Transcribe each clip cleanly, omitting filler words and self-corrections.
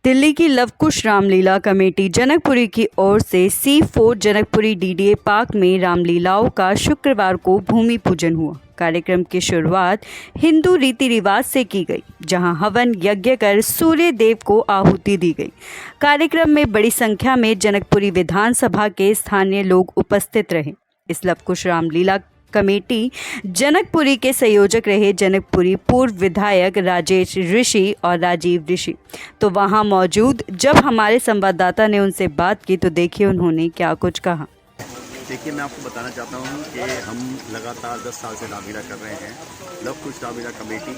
दिल्ली की लवकुश रामलीला कमेटी जनकपुरी की ओर से C4 जनकपुरी DDA पार्क में रामलीलाओं का शुक्रवार को भूमि पूजन हुआ। कार्यक्रम की शुरुआत हिंदू रीति रिवाज से की गई, जहां हवन यज्ञ कर सूर्य देव को आहुति दी गई। कार्यक्रम में बड़ी संख्या में जनकपुरी विधानसभा के स्थानीय लोग उपस्थित रहे। इस लवकुश रामलीला कमेटी जनकपुरी के संयोजक रहे जनकपुरी पूर्व विधायक राजेश ऋषि और राजीव ऋषि। तो वहां मौजूद जब हमारे संवाददाता ने उनसे बात की तो देखिए उन्होंने क्या कुछ कहा। देखिए, मैं आपको बताना चाहता हूँ कि हम लगातार 10 साल से रामलीला कर रहे हैं। लवकुश रामलीला कमेटी,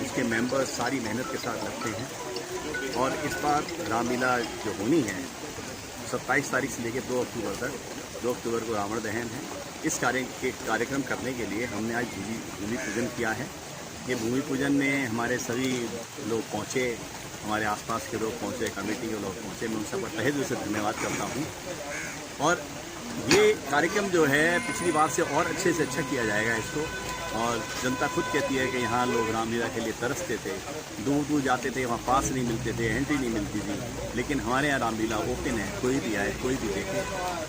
उसके मेंबर्स सारी मेहनत के साथ लगते हैं और इस बार रामलीला जो होनी है 27 तारीख से लेकर 2 अक्टूबर तक, 2 अक्टूबर को रावण दहन है। इस कार्यक्रम करने के लिए हमने आज भूमि पूजन किया है। ये भूमि पूजन में हमारे सभी लोग पहुँचे, हमारे आसपास के लोग पहुँचे, कमेटी के लोग पहुँचे। मैं उन सब का तहे दिल से धन्यवाद करता हूँ। और ये कार्यक्रम जो है पिछली बार से और अच्छे से अच्छा किया जाएगा इसको। और जनता खुद कहती है कि यहाँ लोग रामलीला के लिए तरसते थे, दूर दूर जाते थे, वहाँ पास नहीं मिलते थे, एंट्री नहीं मिलती थी। लेकिन हमारे यहाँ रामलीला ओपन है, कोई भी आए, कोई भी देखे।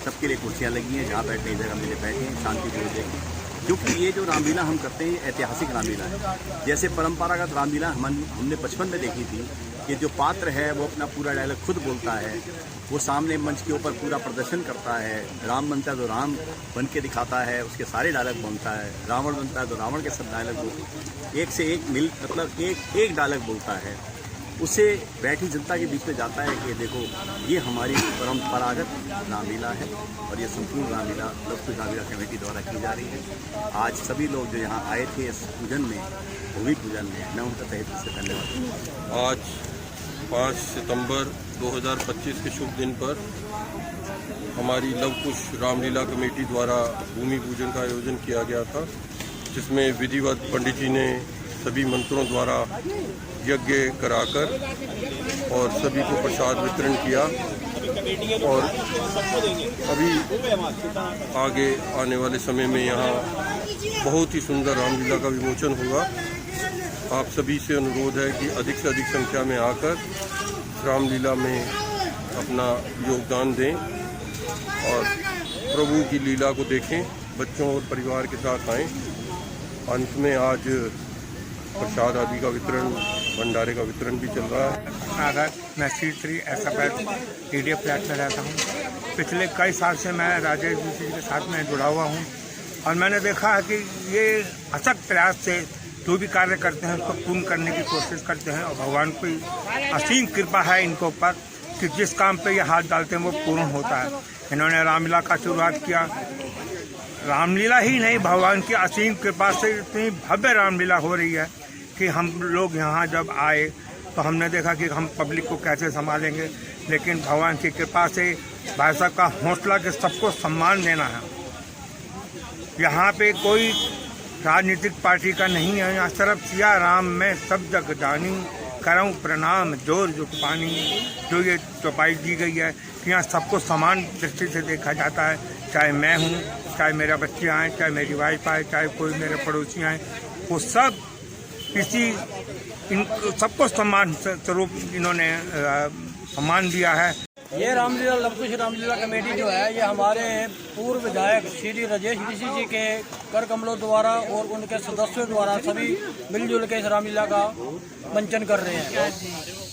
सबके लिए कुर्सियाँ लगी हैं, जहाँ बैठने की जगह मिले बैठे, शांतिपूर्वक देखें। क्योंकि ये जो रामलीला हम करते हैं ऐतिहासिक रामलीला है। जैसे परंपरागत रामलीला हमने बचपन में देखी थी कि जो पात्र है वो अपना पूरा डायलॉग खुद बोलता है, वो सामने मंच के ऊपर पूरा प्रदर्शन करता है। राम बनता है तो राम बन के दिखाता है, उसके सारे डायलॉग बोलता है। रावण बनता है तो रावण के सब डायलॉग एक से एक मतलब एक डायलॉग बोलता है। उसे बैठी जनता के बीच में जाता है कि देखो ये हमारी परंपरागत रामलीला है और ये संपूर्ण रामलीला लवकुश रामलीला कमेटी द्वारा की जा रही है। आज सभी लोग जो यहाँ आए थे इस पूजन में, भूमि पूजन में, मैं उनका तहे दिल से धन्यवाद। आज 5 सितंबर 2025 के शुभ दिन पर हमारी लवकुश रामलीला कमेटी द्वारा भूमि पूजन का आयोजन किया गया था, जिसमें विधिवत पंडित जी ने सभी मंत्रों द्वारा यज्ञ कराकर और सभी को प्रसाद वितरण किया। और अभी आगे आने वाले समय में यहाँ बहुत ही सुंदर रामलीला का विमोचन होगा। आप सभी से अनुरोध है कि अधिक से अधिक संख्या में आकर रामलीला में अपना योगदान दें और प्रभु की लीला को देखें। बच्चों और परिवार के साथ आएं। अंत में आज प्रसाद आदि का वितरण, भंडारे का वितरण भी चल रहा है। अगर मैं C3 DDA फ्लैट में रहता हूँ। पिछले कई साल से मैं राजेश ऋषि के साथ में जुड़ा हुआ हूँ और मैंने देखा है कि ये अथक प्रयास से जो भी कार्य करते हैं उसको पूर्ण करने की कोशिश करते हैं और भगवान की असीम कृपा है इनके ऊपर कि जिस काम पे ये हाथ डालते हैं वो पूर्ण होता है। इन्होंने रामलीला का शुरुआत किया। रामलीला ही नहीं, भगवान की असीम कृपा से इतनी भव्य रामलीला हो रही है कि हम लोग यहाँ जब आए तो हमने देखा कि हम पब्लिक को कैसे संभालेंगे, लेकिन भगवान की कृपा से भाई साहब का हौसला के सबको सम्मान देना है। यहाँ पे कोई राजनीतिक पार्टी का नहीं है, यहाँ सिर्फ सिया राम में सब जग जानी, करऊँ प्रणाम जोर जुगपानी। जो ये चौपाई दी गई है कि यहाँ सबको समान दृष्टि से देखा जाता है, चाहे मैं हूँ, चाहे मेरा बच्चे आए, चाहे मेरी वाइफ आए, चाहे कोई मेरे पड़ोसी आए, वो सब इन सबको सम्मान स्वरूप इन्होंने सम्मान दिया है। ये रामलीला लवकुश रामलीला कमेटी जो है ये हमारे पूर्व विधायक श्री राजेश ऋषि जी के कर कमलों द्वारा और उनके सदस्यों द्वारा सभी मिलजुल के इस रामलीला का मंचन कर रहे हैं।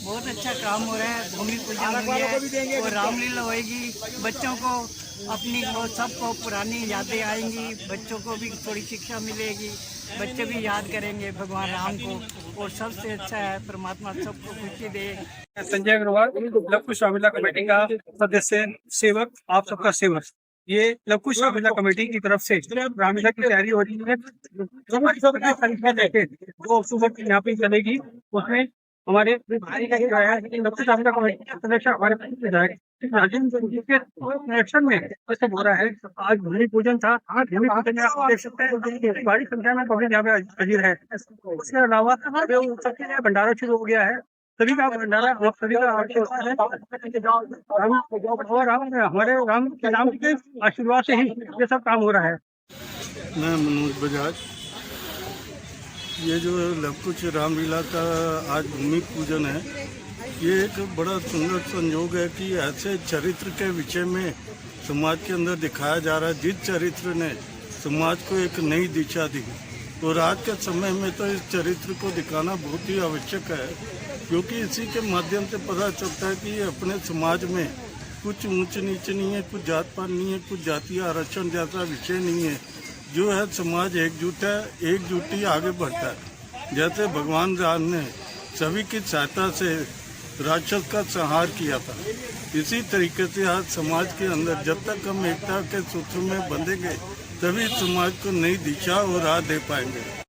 बहुत अच्छा काम हो रहा है। भूमि पूजन हुई है और रामलीला होएगी। बच्चों को अपनी वो सबको पुरानी यादें आएंगी, बच्चों को भी थोड़ी शिक्षा मिलेगी, बच्चे भी याद करेंगे भगवान राम को। और सबसे अच्छा है परमात्मा सबको खुशी दे। संजय अग्रवाल, लवकुश रामलीला कमेटी का सदस्य, सेवक, आप सबका सेवक। ये लवकुश रामलीला कमेटी की तरफ से रामलीला की तैयारी हो रही है। 2 अक्टूबर की यहाँ पे चलेगी। उसमें हमारे लवकुश रामलीला कमेटी के सदस्य हमारे विधायक राजेंद्र जी के एक्शन में ऐसा हो रहा है। आज भूमि पूजन था। आज भूमि पूजन में आप देख सकते हैं बड़ी संख्या में पब्लिक यहाँ पे हाजिर है। उसके अलावा सबके लिए भंडारा शुरू हो गया है। सभी का भंडारा और सभी का आशीर्वाद है और हमारे राम के आशीर्वाद से ही ये सब काम हो रहा है। मैं मनोज बजाज। ये जो लवकुश रामलीला का आज भूमि पूजन है, ये एक बड़ा सुंदर संयोग है कि ऐसे चरित्र के विषय में समाज के अंदर दिखाया जा रहा है, जिस चरित्र ने समाज को एक नई दिशा दी। और आज के समय में तो इस चरित्र को दिखाना बहुत ही आवश्यक है, क्योंकि इसी के माध्यम से पता चलता है कि अपने समाज में कुछ ऊंच नीच नहीं है, कुछ जात पात नहीं है, कुछ जातीय आरक्षण जैसा विषय नहीं है। जो है समाज एकजुट है, एकजुट ही आगे बढ़ता है। जैसे भगवान राम ने सभी की सहायता से राक्षस का संहार किया था, इसी तरीके से आज समाज के अंदर जब तक हम एकता के सूत्र में बंधेंगे तभी समाज को नई दिशा और राह दे पाएंगे।